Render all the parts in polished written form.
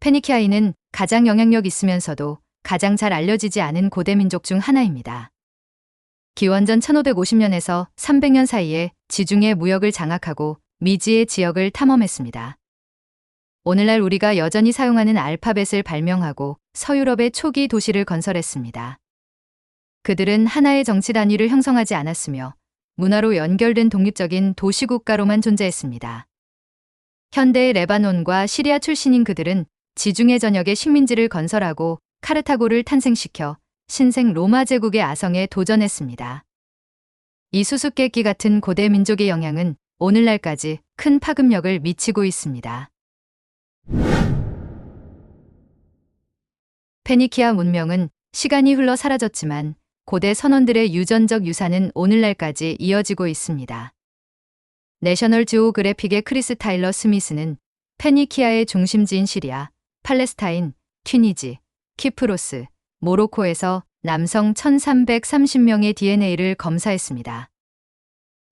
페니키아인은 가장 영향력 있으면서도 가장 잘 알려지지 않은 고대 민족 중 하나입니다. 기원전 1550년에서 300년 사이에 지중해 무역을 장악하고 미지의 지역을 탐험했습니다. 오늘날 우리가 여전히 사용하는 알파벳을 발명하고 서유럽의 초기 도시를 건설했습니다. 그들은 하나의 정치 단위를 형성하지 않았으며 문화로 연결된 독립적인 도시국가로만 존재했습니다. 현대의 레바논과 시리아 출신인 그들은 지중해 전역에 식민지를 건설하고 카르타고를 탄생시켜 신생 로마 제국의 아성에 도전했습니다. 이 수수께끼 같은 고대 민족의 영향은 오늘날까지 큰 파급력을 미치고 있습니다. 페니키아 문명은 시간이 흘러 사라졌지만 고대 선원들의 유전적 유산은 오늘날까지 이어지고 있습니다. 내셔널 지오그래픽의 크리스 타일러 스미스는 페니키아의 중심지인 시리아, 팔레스타인, 튀니지, 키프로스, 모로코에서 남성 1330명의 DNA를 검사했습니다.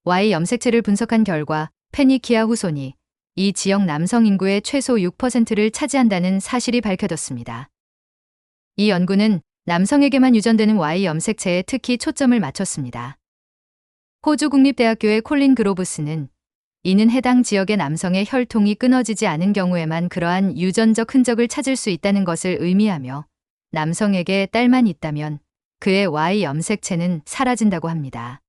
Y 염색체를 분석한 결과 페니키아 후손이 이 지역 남성 인구의 최소 6%를 차지한다는 사실이 밝혀졌습니다. 이 연구는 남성에게만 유전되는 Y 염색체에 특히 초점을 맞췄습니다. 호주 국립대학교의 콜린 그로브스는 이는 해당 지역의 남성의 혈통이 끊어지지 않은 경우에만 그러한 유전적 흔적을 찾을 수 있다는 것을 의미하며 남성에게 딸만 있다면 그의 Y 염색체는 사라진다고 합니다.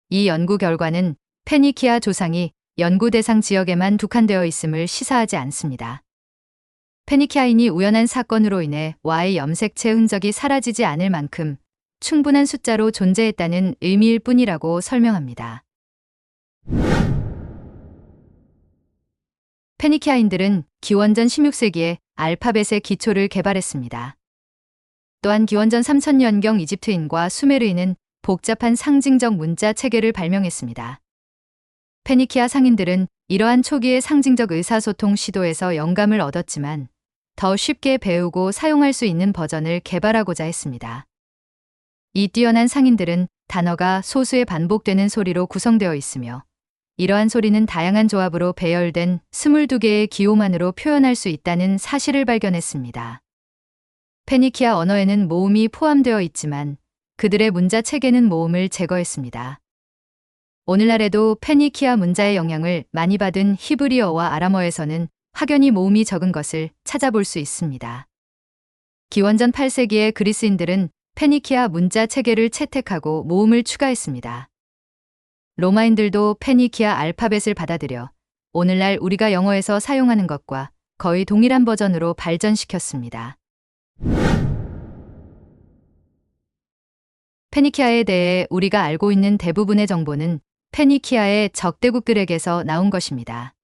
이 연구 결과는 페니키아 조상이 연구 대상 지역에만 국한되어 있음을 시사하지 않습니다. 페니키아인이 우연한 사건으로 인해 Y 염색체 흔적이 사라지지 않을 만큼 충분한 숫자로 존재했다는 의미일 뿐이라고 설명합니다. 페니키아인들은 기원전 16세기에 알파벳의 기초를 개발했습니다. 또한 기원전 3000년경 이집트인과 수메르인은 복잡한 상징적 문자 체계를 발명했습니다. 페니키아 상인들은 이러한 초기의 상징적 의사소통 시도에서 영감을 얻었지만 더 쉽게 배우고 사용할 수 있는 버전을 개발하고자 했습니다. 이 뛰어난 상인들은 단어가 소수의 반복되는 소리로 구성되어 있으며 이러한 소리는 다양한 조합으로 배열된 22개의 기호만으로 표현할 수 있다는 사실을 발견했습니다. 페니키아 언어에는 모음이 포함되어 있지만 그들의 문자 체계는 모음을 제거했습니다. 오늘날에도 페니키아 문자의 영향을 많이 받은 히브리어와 아람어에서는 확연히 모음이 적은 것을 찾아볼 수 있습니다. 기원전 8세기의 그리스인들은 페니키아 문자 체계를 채택하고 모음을 추가했습니다. 로마인들도 페니키아 알파벳을 받아들여 오늘날 우리가 영어에서 사용하는 것과 거의 동일한 버전으로 발전시켰습니다. 페니키아에 대해 우리가 알고 있는 대부분의 정보는 페니키아의 적대국들에게서 나온 것입니다.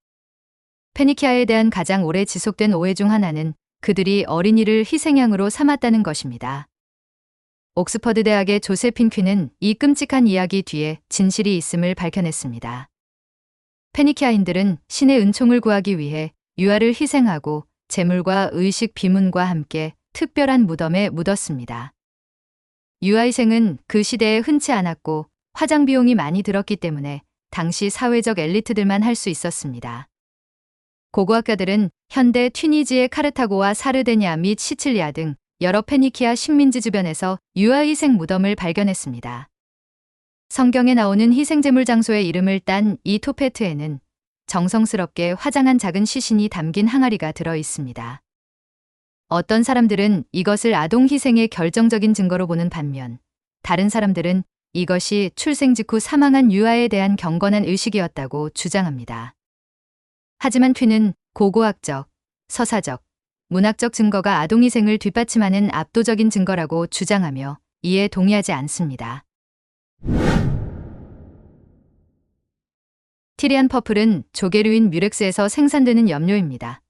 페니키아에 대한 가장 오래 지속된 오해 중 하나는 그들이 어린이를 희생양으로 삼았다는 것입니다. 옥스퍼드 대학의 조세핀 퀸은 이 끔찍한 이야기 뒤에 진실이 있음을 밝혀냈습니다. 페니키아인들은 신의 은총을 구하기 위해 유아를 희생하고 제물과 의식 비문과 함께 특별한 무덤에 묻었습니다. 유아 희생은 그 시대에 흔치 않았고 화장 비용이 많이 들었기 때문에 당시 사회적 엘리트들만 할 수 있었습니다. 고고학자들은 현대 튀니지의 카르타고와 사르데냐 및 시칠리아 등 여러 페니키아 식민지 주변에서 유아 희생 무덤을 발견했습니다. 성경에 나오는 희생제물 장소의 이름을 딴 이 토페트에는 정성스럽게 화장한 작은 시신이 담긴 항아리가 들어 있습니다. 어떤 사람들은 이것을 아동 희생의 결정적인 증거로 보는 반면 다른 사람들은 이것이 출생 직후 사망한 유아에 대한 경건한 의식이었다고 주장합니다. 하지만 퀸은 고고학적, 서사적, 문학적 증거가 아동희생을 뒷받침하는 압도적인 증거라고 주장하며 이에 동의하지 않습니다. 티리안 퍼플은 조개류인 뮤렉스에서 생산되는 염료입니다.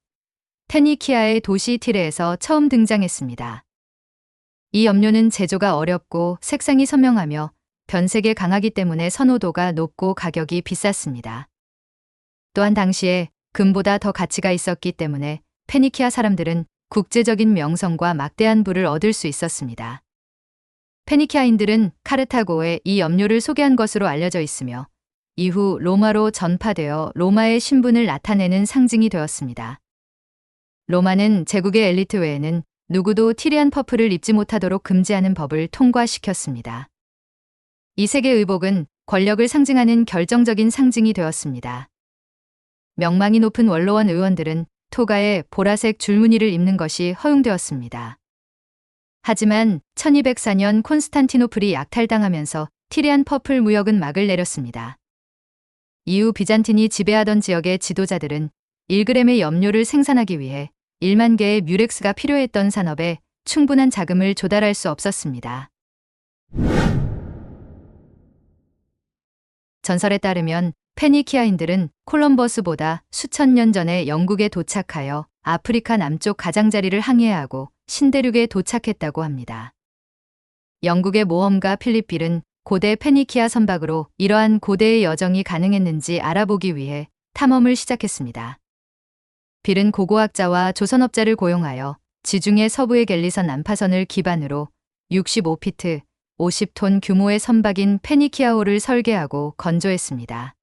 페니키아의 도시 티레에서 처음 등장했습니다. 이 염료는 제조가 어렵고 색상이 선명하며 변색에 강하기 때문에 선호도가 높고 가격이 비쌌습니다. 또한 당시에 금보다 더 가치가 있었기 때문에 페니키아 사람들은 국제적인 명성과 막대한 부를 얻을 수 있었습니다. 페니키아인들은 카르타고에 이 염료를 소개한 것으로 알려져 있으며 이후 로마로 전파되어 로마의 신분을 나타내는 상징이 되었습니다. 로마는 제국의 엘리트 외에는 누구도 티리안 퍼플을 입지 못하도록 금지하는 법을 통과시켰습니다. 이 색의 의복은 권력을 상징하는 결정적인 상징이 되었습니다. 명망이 높은 원로원 의원들은 토가에 보라색 줄무늬를 입는 것이 허용되었습니다. 하지만 1204년 콘스탄티노플이 약탈당하면서 티리안 퍼플 무역은 막을 내렸습니다. 이후 비잔틴이 지배하던 지역의 지도자들은 1g의 염료를 생산하기 위해 1만 개의 뮤렉스가 필요했던 산업에 충분한 자금을 조달할 수 없었습니다. 전설에 따르면 페니키아인들은 콜럼버스보다 수천 년 전에 영국에 도착하여 아프리카 남쪽 가장자리를 항해하고 신대륙에 도착했다고 합니다. 영국의 모험가 필립 빌은 고대 페니키아 선박으로 이러한 고대의 여정이 가능했는지 알아보기 위해 탐험을 시작했습니다. 빌은 고고학자와 조선업자를 고용하여 지중해 서부의 갤리선 난파선을 기반으로 65피트, 50톤 규모의 선박인 페니키아호를 설계하고 건조했습니다.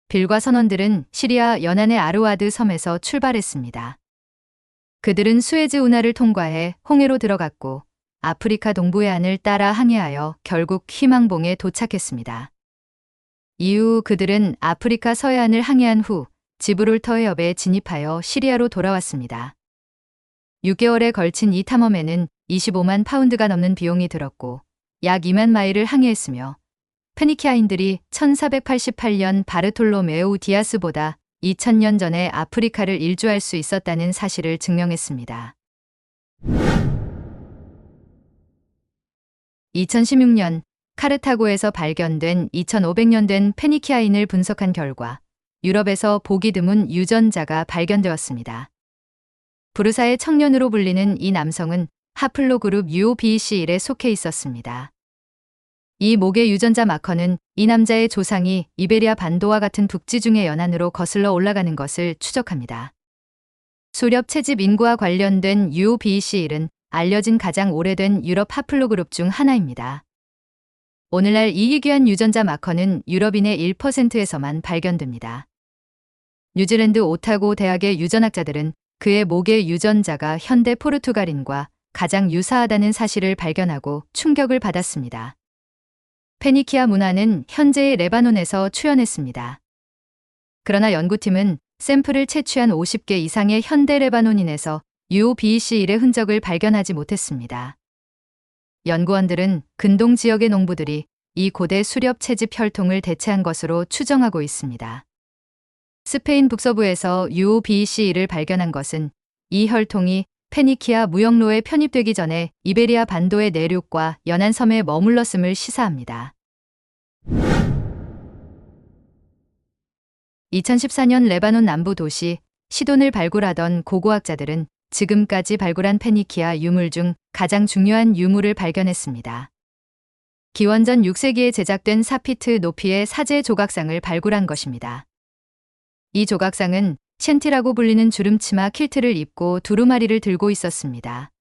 빌과 선원들은 시리아 연안의 아르와드 섬에서 출발했습니다. 그들은 수에즈 운하를 통과해 홍해로 들어갔고 아프리카 동부 해안을 따라 항해하여 결국 희망봉에 도착했습니다. 이후 그들은 아프리카 서해안을 항해한 후 지브롤터 해협에 진입하여 시리아로 돌아왔습니다. 6개월에 걸친 이 탐험에는 25만 파운드가 넘는 비용이 들었고 약 2만 마일을 항해했으며 페니키아인들이 1488년 바르톨로메우 디아스보다 2000년 전에 아프리카를 일주할 수 있었다는 사실을 증명했습니다. 2016년 카르타고에서 발견된 2500년 된 페니키아인을 분석한 결과 유럽에서 보기 드문 유전자가 발견되었습니다. 부르사의 청년으로 불리는 이 남성은 하플로그룹 UOBC1에 속해 있었습니다. 이 목의 유전자 마커는 이 남자의 조상이 이베리아 반도와 같은 북지중해 연안으로 거슬러 올라가는 것을 추적합니다. 수렵 채집 인구와 관련된 UOBC1은 알려진 가장 오래된 유럽 하플로그룹 중 하나입니다. 오늘날 이 희귀한 유전자 마커는 유럽인의 1%에서만 발견됩니다. 뉴질랜드 오타고 대학의 유전학자들은 그의 목의 유전자가 현대 포르투갈인과 가장 유사하다는 사실을 발견하고 충격을 받았습니다. 페니키아 문화는 현재의 레바논에서 출현했습니다. 그러나 연구팀은 샘플을 채취한 50개 이상의 현대 레바논인에서 UOBC1의 흔적을 발견하지 못했습니다. 연구원들은 근동 지역의 농부들이 이 고대 수렵 채집 혈통을 대체한 것으로 추정하고 있습니다. 스페인 북서부에서 UOBC1을 발견한 것은 이 혈통이 페니키아 무역로에 편입되기 전에 이베리아 반도의 내륙과 연안 섬에 머물렀음을 시사합니다. 2014년 레바논 남부 도시 시돈을 발굴하던 고고학자들은 지금까지 발굴한 페니키아 유물 중 가장 중요한 유물을 발견했습니다. 기원전 6세기에 제작된 4피트 높이의 사제 조각상을 발굴한 것입니다. 이 조각상은 챈티라고 불리는 주름치마 킬트를 입고 두루마리를 들고 있었습니다.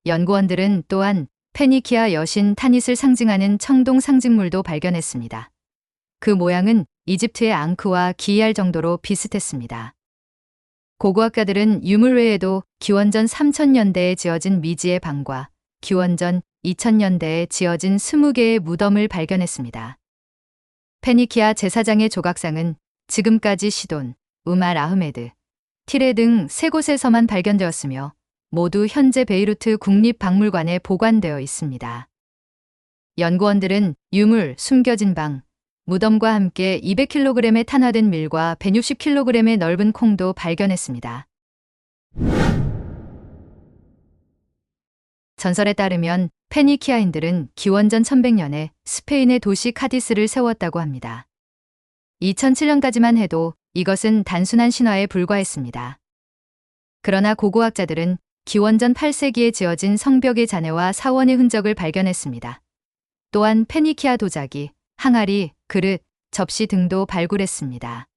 연구원들은 또한 페니키아 여신 타닛을 상징하는 청동 상징물도 발견했습니다. 그 모양은 이집트의 앙크와 기이할 정도로 비슷했습니다. 고고학자들은 유물 외에도 기원전 3000년대에 지어진 미지의 방과 기원전 2000년대에 지어진 20개의 무덤을 발견했습니다. 페니키아 제사장의 조각상은 지금까지 시돈, 우말 아흐메드, 티레 등 3곳에서만 발견되었으며 모두 현재 베이루트 국립박물관에 보관되어 있습니다. 연구원들은 유물, 숨겨진 방, 무덤과 함께 200kg의 탄화된 밀과 160kg의 넓은 콩도 발견했습니다. 전설에 따르면 페니키아인들은 기원전 1100년에 스페인의 도시 카디스를 세웠다고 합니다. 2007년까지만 해도 이것은 단순한 신화에 불과했습니다. 그러나 고고학자들은 기원전 8세기에 지어진 성벽의 잔해와 사원의 흔적을 발견했습니다. 또한 페니키아 도자기, 항아리, 그릇, 접시 등도 발굴했습니다.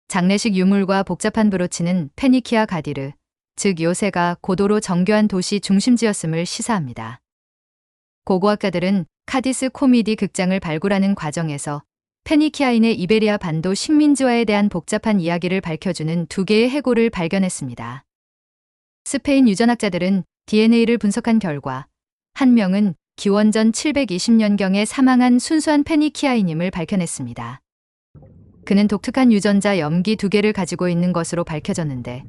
장례식 유물과 복잡한 브로치는 페니키아 가디르, 즉 요새가 고도로 정교한 도시 중심지였음을 시사합니다. 고고학자들은 카디스 코미디 극장을 발굴하는 과정에서 페니키아인의 이베리아 반도 식민지화에 대한 복잡한 이야기를 밝혀주는 두 개의 해골을 발견했습니다. 스페인 유전학자들은 DNA를 분석한 결과 한 명은 기원전 720년경에 사망한 순수한 페니키아인임을 밝혀냈습니다. 그는 독특한 유전자 염기 2개를 가지고 있는 것으로 밝혀졌는데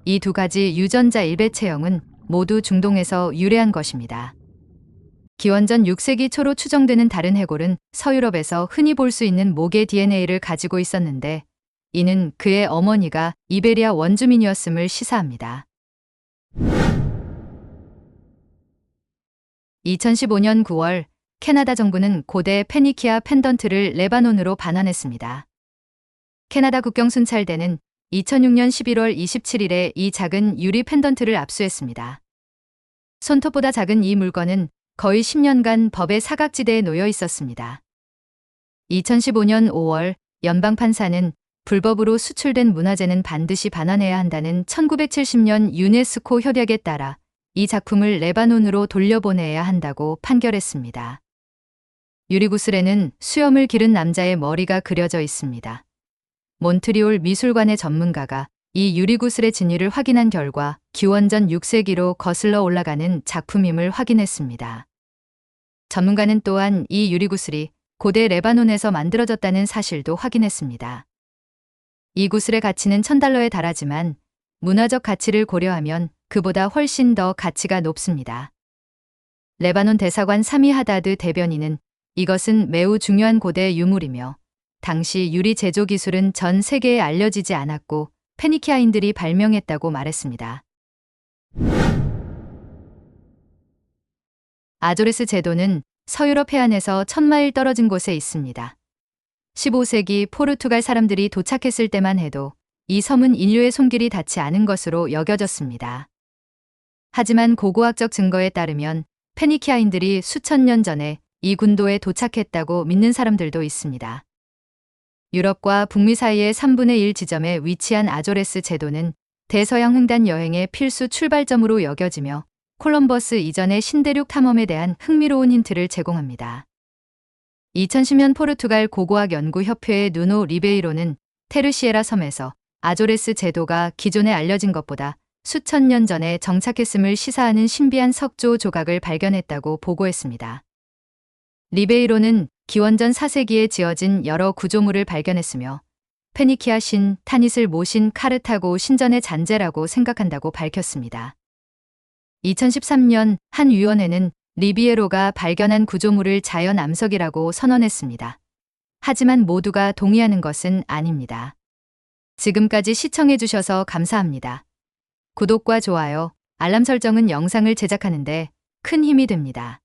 이 2가지 유전자 일배 체형은 모두 중동에서 유래한 것입니다. 기원전 6세기 초로 추정되는 다른 해골은 서유럽에서 흔히 볼 수 있는 목의 DNA를 가지고 있었는데 이는 그의 어머니가 이베리아 원주민이었음을 시사합니다. 2015년 9월 캐나다 정부는 고대 페니키아 펜던트를 레바논으로 반환했습니다. 캐나다 국경 순찰대는 2006년 11월 27일에 이 작은 유리 펜던트를 압수했습니다. 손톱보다 작은 이 물건은 거의 10년간 법의 사각지대에 놓여 있었습니다. 2015년 5월 연방판사는 불법으로 수출된 문화재는 반드시 반환해야 한다는 1970년 유네스코 협약에 따라 이 작품을 레바논으로 돌려보내야 한다고 판결했습니다. 유리구슬에는 수염을 기른 남자의 머리가 그려져 있습니다. 몬트리올 미술관의 전문가가 이 유리구슬의 진위를 확인한 결과 기원전 6세기로 거슬러 올라가는 작품임을 확인했습니다. 전문가는 또한 이 유리구슬이 고대 레바논에서 만들어졌다는 사실도 확인했습니다. 이 구슬의 가치는 $1000에 달하지만 문화적 가치를 고려하면 그보다 훨씬 더 가치가 높습니다. 레바논 대사관 사미 하다드 대변인은 이것은 매우 중요한 고대 유물이며 당시 유리 제조 기술은 전 세계에 알려지지 않았고 페니키아인들이 발명했다고 말했습니다. 아조레스 제도는 서유럽 해안에서 1000마일 떨어진 곳에 있습니다. 15세기 포르투갈 사람들이 도착했을 때만 해도 이 섬은 인류의 손길이 닿지 않은 것으로 여겨졌습니다. 하지만 고고학적 증거에 따르면 페니키아인들이 수천 년 전에 이 군도에 도착했다고 믿는 사람들도 있습니다. 유럽과 북미 사이의 3분의 1 지점에 위치한 아조레스 제도는 대서양 횡단 여행의 필수 출발점으로 여겨지며 콜럼버스 이전의 신대륙 탐험에 대한 흥미로운 힌트를 제공합니다. 2010년 포르투갈 고고학 연구 협회의 누노 리베이로는 테르시에라 섬에서 아조레스 제도가 기존에 알려진 것보다 수천 년 전에 정착했음을 시사하는 신비한 석조 조각을 발견했다고 보고했습니다. 리베이로는 기원전 4세기에 지어진 여러 구조물을 발견했으며 페니키아 신 타닛을 모신 카르타고 신전의 잔재라고 생각한다고 밝혔습니다. 2013년 한 위원회는 리비에로가 발견한 구조물을 자연 암석이라고 선언했습니다. 하지만 모두가 동의하는 것은 아닙니다. 지금까지 시청해주셔서 감사합니다. 구독과 좋아요, 알람 설정은 영상을 제작하는 데 큰 힘이 됩니다.